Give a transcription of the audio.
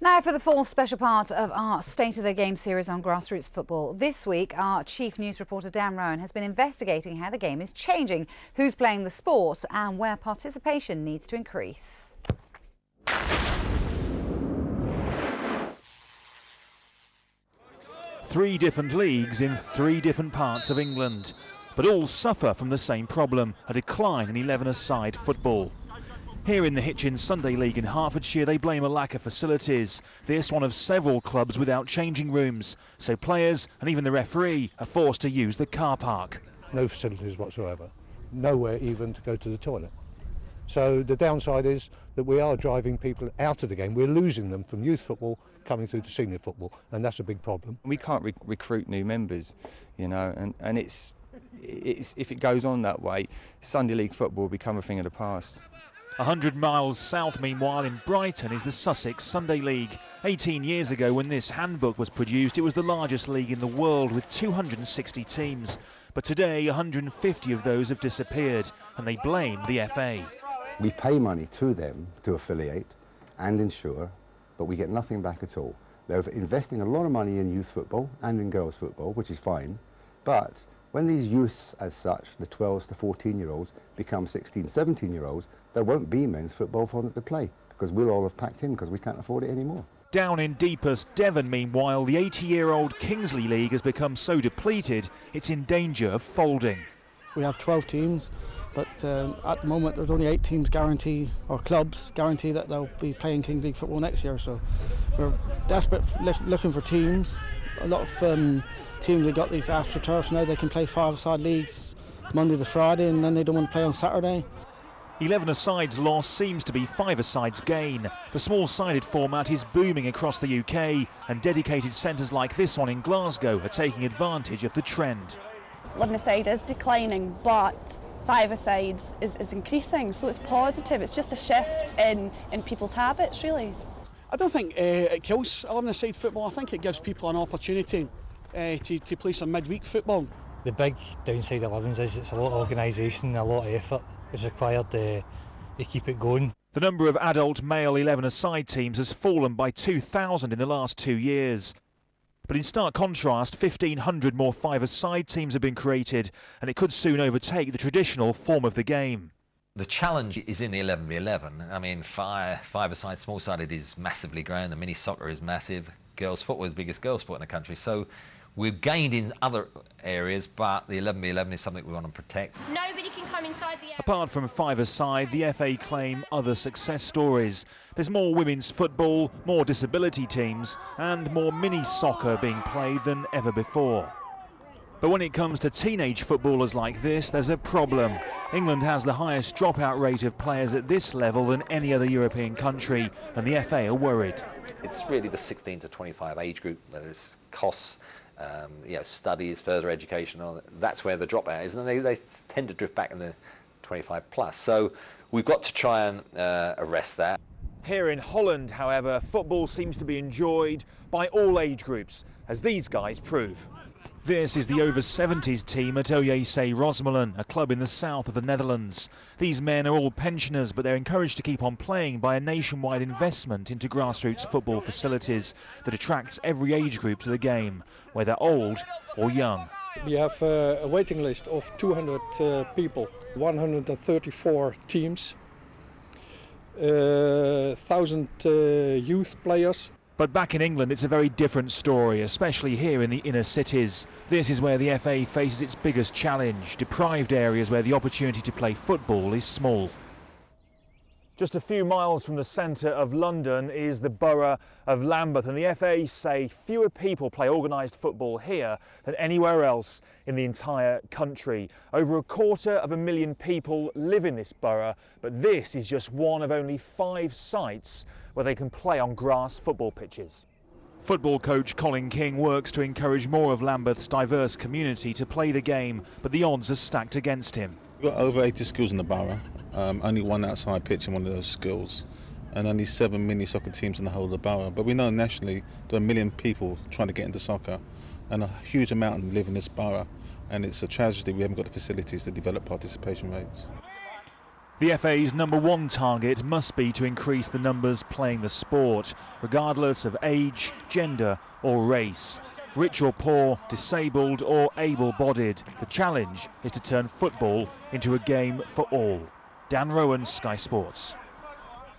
Now for the fourth special part of our State of the Game series on grassroots football. This week, our chief news reporter Dan Rowan has been investigating how the game is changing, who's playing the sport and where participation needs to increase. Three different leagues in three different parts of England, but all suffer from the same problem, a decline in 11-a-side football. Here in the Hitchin Sunday League in Hertfordshire, they blame a lack of facilities. This one of several clubs without changing rooms, so players and even the referee are forced to use the car park. No facilities whatsoever, nowhere even to go to the toilet. So the downside is that we are driving people out of the game. We're losing them from youth football coming through to senior football, and that's a big problem. We can't recruit new members, you know, and it's if it goes on that way, Sunday League football will become a thing of the past. 100 miles south, meanwhile, in Brighton is the Sussex Sunday League. 18 years ago, when this handbook was produced, it was the largest league in the world with 260 teams. But today, 150 of those have disappeared, and they blame the FA. We pay money to them to affiliate and insure, but we get nothing back at all. They're investing a lot of money in youth football and in girls football, which is fine, but when these youths as such, the 12s to 14-year-olds, become 16, 17-year-olds, there won't be men's football for them to play because we'll all have packed in because we can't afford it anymore. Down in deepest Devon, meanwhile, the 80-year-old Kingsley League has become so depleted it's in danger of folding. We have 12 teams, but at the moment there's only 8 teams guarantee, or clubs guarantee, that they'll be playing Kings League football next year. So we're desperate looking for teams. A lot of teams have got these AstroTurfs now. They can play 5-a-side leagues Monday to Friday, and then they don't want to play on Saturday. 11-a-side's loss seems to be 5-a-side's gain. The small-sided format is booming across the UK, and dedicated centres like this one in Glasgow are taking advantage of the trend. 11-a-side is declining, but 5-a-sides is increasing, so it's positive. It's just a shift in people's habits, really. I don't think it kills 11-a-side football. I think it gives people an opportunity to play some midweek football. The big downside of 11s is it's a lot of organisation, a lot of effort is required to keep it going. The number of adult male 11-a-side teams has fallen by 2,000 in the last 2 years. But in stark contrast, 1,500 more 5-a-side teams have been created, and it could soon overtake the traditional form of the game. The challenge is in the 11v11. I mean, 5-a-side, small-sided is massively grown. The mini soccer is massive. Girls football is the biggest girls sport in the country. So we've gained in other areas, but the 11v11 is something we want to protect. Nobody can come inside the area. Apart from 5-a-side, the FA claim other success stories. There's more women's football, more disability teams, and more mini soccer being played than ever before. But when it comes to teenage footballers like this, there's a problem. England has the highest dropout rate of players at this level than any other European country, and the FA are worried. It's really the 16 to 25 age group. There's costs, studies, further education. That's where the dropout is, and they tend to drift back in the 25 plus. So we've got to try and arrest that. Here in Holland, however, football seems to be enjoyed by all age groups, as these guys prove. This is the over-70s team at OJC Rosmalen, a club in the south of the Netherlands. These men are all pensioners, but they're encouraged to keep on playing by a nationwide investment into grassroots football facilities that attracts every age group to the game, whether old or young. We have a waiting list of 200 people, 134 teams, 1,000 youth players. But back in England, it's a very different story, especially here in the inner cities. This is where the FA faces its biggest challenge, deprived areas where the opportunity to play football is small. Just a few miles from the centre of London is the borough of Lambeth, and the FA say fewer people play organised football here than anywhere else in the entire country. Over 250,000 people live in this borough, but this is just one of only 5 sites where they can play on grass football pitches. Football coach Colin King works to encourage more of Lambeth's diverse community to play the game, but the odds are stacked against him. We've got over 80 schools in the borough, only one outside pitch in one of those schools, and only 7 mini soccer teams in the whole of the borough. But we know nationally there are 1 million people trying to get into soccer, and a huge amount of them live in this borough, and it's a tragedy we haven't got the facilities to develop participation rates. The FA's #1 target must be to increase the numbers playing the sport, regardless of age, gender or race. Rich or poor, disabled or able-bodied, the challenge is to turn football into a game for all. Dan Rowan, Sky Sports.